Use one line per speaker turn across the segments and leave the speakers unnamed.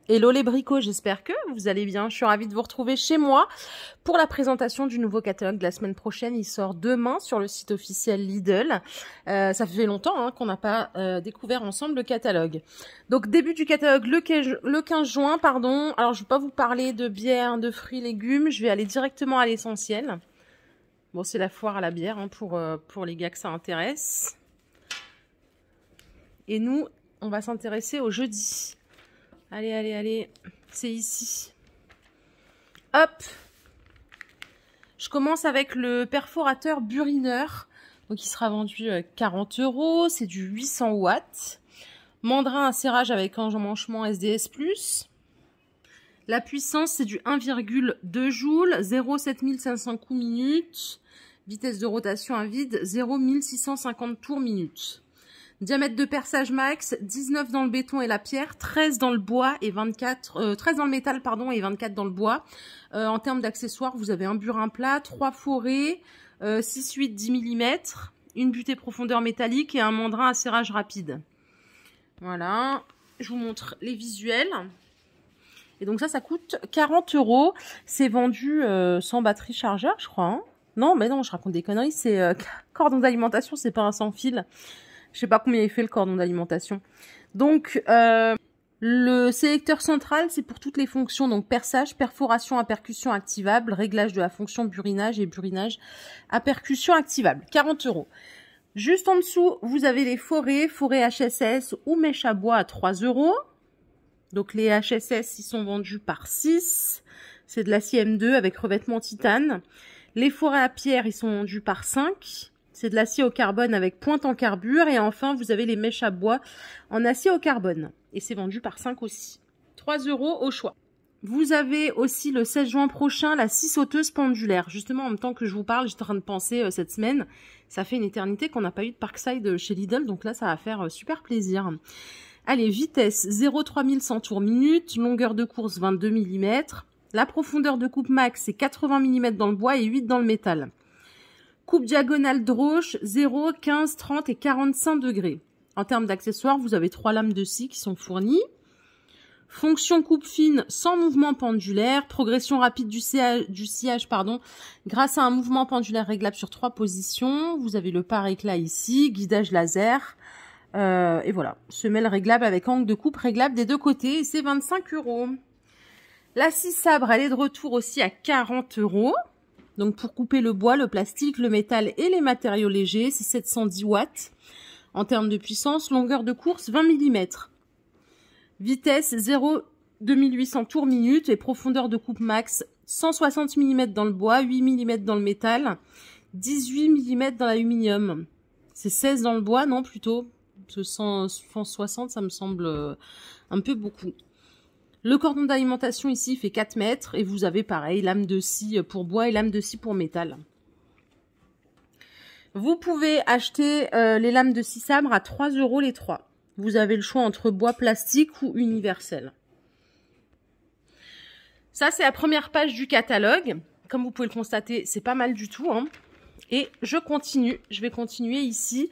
Hello les bricots, j'espère que vous allez bien. Je suis ravie de vous retrouver chez moi pour la présentation du nouveau catalogue de la semaine prochaine. Il sort demain sur le site officiel Lidl. Ça fait longtemps qu'on n'a pas découvert ensemble le catalogue. Donc début du catalogue le 15 juin, pardon. Alors je ne vais pas vous parler de bière, de fruits, légumes. Je vais aller directement à l'essentiel. Bon, c'est la foire à la bière pour les gars que ça intéresse. Et nous, on va s'intéresser au jeudi. Allez, c'est ici. Hop. Je commence avec le perforateur burineur. Donc il sera vendu 40 €. C'est du 800 watts. Mandrin à serrage avec enmanchement SDS+. La puissance, c'est du 1,2 joules. 0,7500 coups minute. Vitesse de rotation à vide, 0,1650 tours minute. Diamètre de perçage max, 19 dans le béton et la pierre, 13 dans le bois et 13 dans le métal pardon et 24 dans le bois. En termes d'accessoires, vous avez un burin plat, 3 forêts, 6-8 10 mm, une butée profondeur métallique et un mandrin à serrage rapide. Voilà, je vous montre les visuels. Et donc ça coûte 40 €. C'est vendu sans batterie chargeur, je crois. Hein. Non, mais non, je raconte des conneries. C'est cordon d'alimentation, c'est pas un sans fil. Je sais pas combien il fait le cordon d'alimentation. Donc, le sélecteur central, c'est pour toutes les fonctions. Donc, perçage, perforation à percussion activable, réglage de la fonction burinage et burinage à percussion activable. 40 €. Juste en dessous, vous avez les forêts HSS ou mèche à bois à 3 €. Donc, les HSS, ils sont vendus par 6. C'est de l'acier M2 avec revêtement titane. Les forêts à pierre, ils sont vendus par 5. C'est de l'acier au carbone avec pointe en carbure. Et enfin, vous avez les mèches à bois en acier au carbone. Et c'est vendu par 5 aussi. 3 € au choix. Vous avez aussi le 16 juin prochain la scie sauteuse pendulaire. Justement, en même temps que je vous parle, j'étais en train de penser cette semaine. Ça fait une éternité qu'on n'a pas eu de Parkside chez Lidl. Donc là, ça va faire super plaisir. Allez, vitesse 0,3100 tours minute. Longueur de course 22 mm. La profondeur de coupe max, c'est 80 mm dans le bois et 8 dans le métal. Coupe diagonale droche, 0, 15, 30 et 45 degrés. En termes d'accessoires, vous avez 3 lames de scie qui sont fournies. Fonction coupe fine sans mouvement pendulaire. Progression rapide du sciage grâce à un mouvement pendulaire réglable sur 3 positions. Vous avez le pare-éclat ici, guidage laser. Et voilà, semelle réglable avec angle de coupe réglable des deux côtés. Et c'est 25 €. La scie sabre, elle est de retour aussi à 40 €. Donc pour couper le bois, le plastique, le métal et les matériaux légers, c'est 710 watts. En termes de puissance, longueur de course 20 mm. Vitesse 0,2800 tours minute et profondeur de coupe max 160 mm dans le bois, 8 mm dans le métal, 18 mm dans l'aluminium. C'est 16 dans le bois, non plutôt 160, ça me semble un peu beaucoup. Le cordon d'alimentation ici fait 4 mètres et vous avez pareil, lame de scie pour bois et lame de scie pour métal. Vous pouvez acheter les lames de scie sabre à 3 € les 3. Vous avez le choix entre bois plastique ou universel. Ça, c'est la première page du catalogue. Comme vous pouvez le constater, c'est pas mal du tout. Hein. Et je vais continuer ici.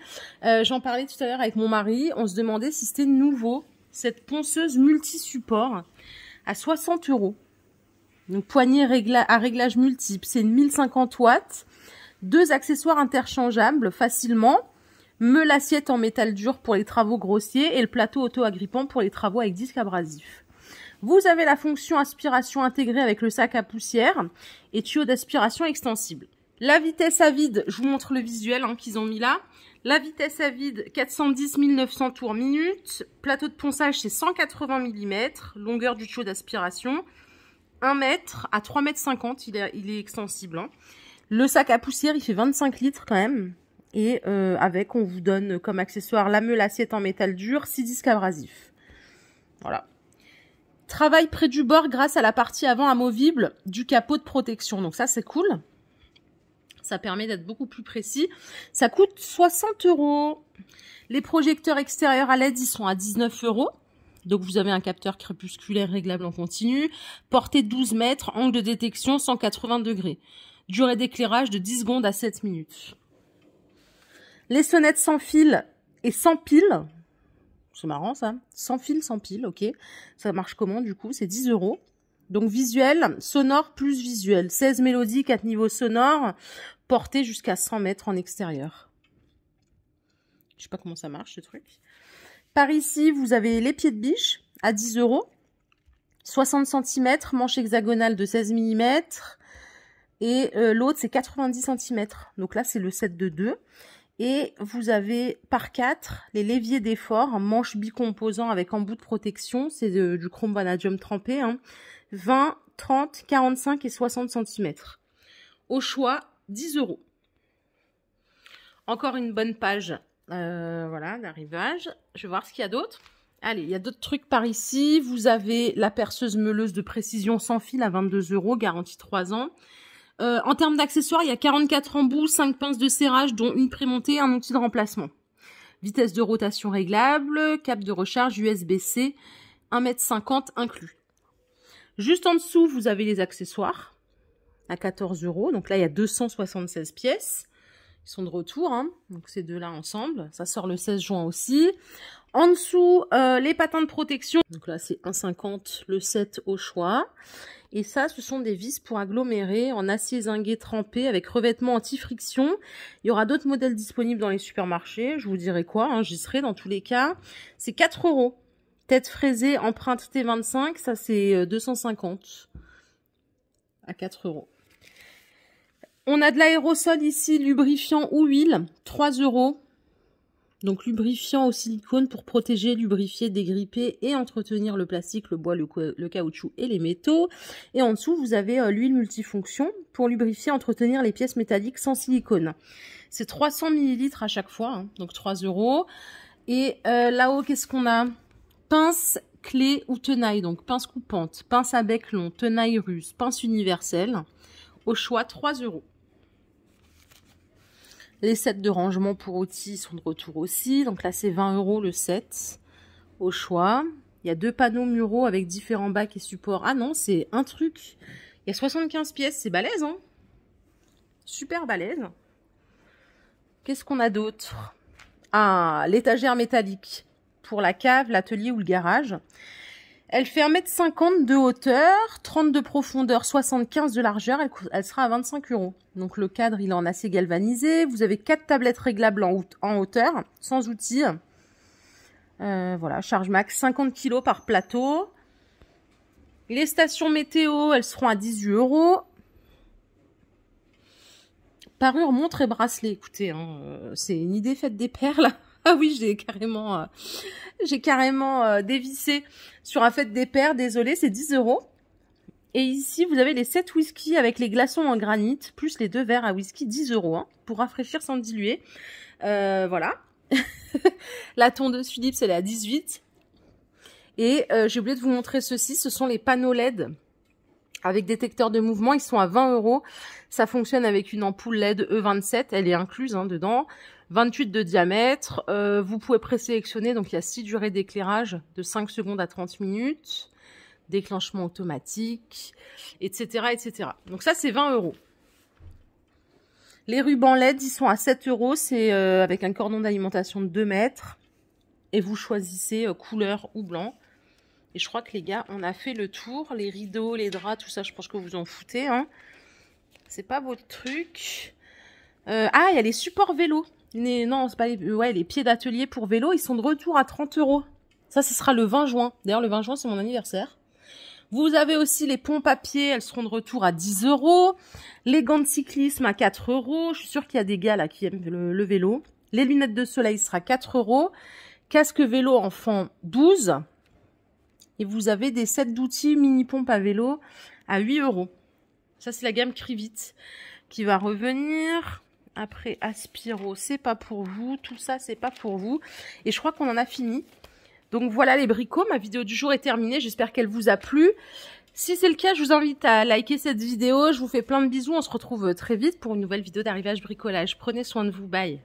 J'en parlais tout à l'heure avec mon mari. On se demandait si c'était nouveau. Cette ponceuse multi-support à 60 €. Donc poignée à réglage multiple, c'est une 1050 watts. 2 accessoires interchangeables facilement. Meule assiette en métal dur pour les travaux grossiers et le plateau auto-agrippant pour les travaux avec disque abrasif. Vous avez la fonction aspiration intégrée avec le sac à poussière et tuyau d'aspiration extensible. La vitesse à vide, je vous montre le visuel qu'ils ont mis là. La vitesse à vide, 410 900 tours minute. Plateau de ponçage, c'est 180 mm. Longueur du tuyau d'aspiration, 1 mètre à 3,50 m. Il est extensible. Hein. Le sac à poussière, il fait 25 litres quand même. Et avec, on vous donne comme accessoire la meule assiette en métal dur, 6 disques abrasifs. Voilà. Travail près du bord grâce à la partie avant amovible du capot de protection. Donc ça, c'est cool. Ça permet d'être beaucoup plus précis. Ça coûte 60 €. Les projecteurs extérieurs à LED, ils sont à 19 €. Donc vous avez un capteur crépusculaire réglable en continu. Portée 12 mètres, angle de détection 180 degrés. Durée d'éclairage de 10 secondes à 7 minutes. Les sonnettes sans fil et sans pile. C'est marrant ça. Sans fil, sans pile, ok. Ça marche comment du coup? C'est 10 €. Donc visuel, sonore plus visuel. 16 mélodies, 4 niveaux sonores, portée jusqu'à 100 mètres en extérieur. Je sais pas comment ça marche ce truc. Par ici, vous avez les pieds de biche à 10 €. 60 cm, manche hexagonale de 16 mm. Et l'autre, c'est 90 cm. Donc là, c'est le set de 2. Et vous avez par 4 les leviers d'effort, manche bicomposant avec embout de protection. C'est du chrome vanadium trempé. 20, 30, 45 et 60 cm. Au choix, 10 €. Encore une bonne page voilà, d'arrivage. Je vais voir ce qu'il y a d'autre. Allez, il y a d'autres trucs par ici. Vous avez la perceuse meuleuse de précision sans fil à 22 €, garantie 3 ans. En termes d'accessoires, il y a 44 embouts, 5 pinces de serrage, dont une prémontée et un outil de remplacement. Vitesse de rotation réglable, câble de recharge USB-C, 1,50 m inclus. Juste en dessous, vous avez les accessoires à 14 €. Donc là, il y a 276 pièces. Ils sont de retour, hein. Donc ces deux-là ensemble. Ça sort le 16 juin aussi. En dessous, les patins de protection. Donc là, c'est 1,50 € le set au choix. Et ça, ce sont des vis pour agglomérer en acier zingué trempé avec revêtement anti-friction. Il y aura d'autres modèles disponibles dans les supermarchés. Je vous dirai quoi, hein, j'y serai dans tous les cas. C'est 4 €. Tête fraisée, empreinte T25, ça c'est 250 à 4 €. On a de l'aérosol ici, lubrifiant ou huile, 3 €. Donc lubrifiant au silicone pour protéger, lubrifier, dégripper et entretenir le plastique, le bois, le caoutchouc et les métaux. Et en dessous, vous avez l'huile multifonction pour lubrifier, entretenir les pièces métalliques sans silicone. C'est 300 ml à chaque fois, hein, donc 3 €. Et là-haut, qu'est-ce qu'on a? Pince, clé ou tenaille, donc pince coupante, pince à bec long, tenaille russe, pince universelle. Au choix, 3 €. Les sets de rangement pour outils sont de retour aussi. Donc là, c'est 20 € le set. Au choix. Il y a 2 panneaux muraux avec différents bacs et supports. Ah non, c'est un truc. Il y a 75 pièces. C'est balèze, hein? Super balèze. Qu'est-ce qu'on a d'autre? Ah, l'étagère métallique. Pour la cave, l'atelier ou le garage. Elle fait 1,50 m de hauteur, 30 de profondeur, 75 de largeur. Elle sera à 25 €. Donc le cadre, il est en acier galvanisé. Vous avez 4 tablettes réglables en hauteur, sans outils. Voilà, charge max 50 kg par plateau. Les stations météo, elles seront à 18 €. Parure, montre et bracelet. Écoutez, hein, c'est une idée faite des perles. Ah oui, j'ai carrément dévissé sur un fait des paires. Désolé, c'est 10 €. Et ici, vous avez les 7 whisky avec les glaçons en granit, plus les 2 verres à whisky, 10 €, hein, pour rafraîchir sans diluer. Voilà. La tondeuse Philips, elle est à 18. Et j'ai oublié de vous montrer ceci. Ce sont les panneaux LED avec détecteur de mouvement. Ils sont à 20 €. Ça fonctionne avec une ampoule LED E27. Elle est incluse, hein, dedans. 28 de diamètre. Vous pouvez présélectionner. Donc, il y a 6 durées d'éclairage de 5 secondes à 30 minutes. Déclenchement automatique, etc., etc. Donc ça, c'est 20 €. Les rubans LED, ils sont à 7 €. C'est avec un cordon d'alimentation de 2 mètres. Et vous choisissez couleur ou blanc. Et je crois que les gars, on a fait le tour. Les rideaux, les draps, tout ça, je pense que vous en foutez, hein. C'est pas votre truc. Ah, il y a les supports vélo. Non, c'est pas les... Ouais, les pieds d'atelier pour vélo, ils sont de retour à 30 €. Ça, ce sera le 20 juin. D'ailleurs, le 20 juin, c'est mon anniversaire. Vous avez aussi les pompes à pied, elles seront de retour à 10 €. Les gants de cyclisme à 4 €. Je suis sûre qu'il y a des gars là qui aiment le vélo. Les lunettes de soleil sera 4 €. Casque vélo enfant 12. Et vous avez des sets d'outils mini pompe à vélo à 8 €. Ça, c'est la gamme Crivit qui va revenir. Après, Aspiro, c'est pas pour vous. Tout ça, c'est pas pour vous. Et je crois qu'on en a fini. Donc voilà les bricots, ma vidéo du jour est terminée, j'espère qu'elle vous a plu. Si c'est le cas, je vous invite à liker cette vidéo, je vous fais plein de bisous, on se retrouve très vite pour une nouvelle vidéo d'arrivage bricolage. Prenez soin de vous, bye.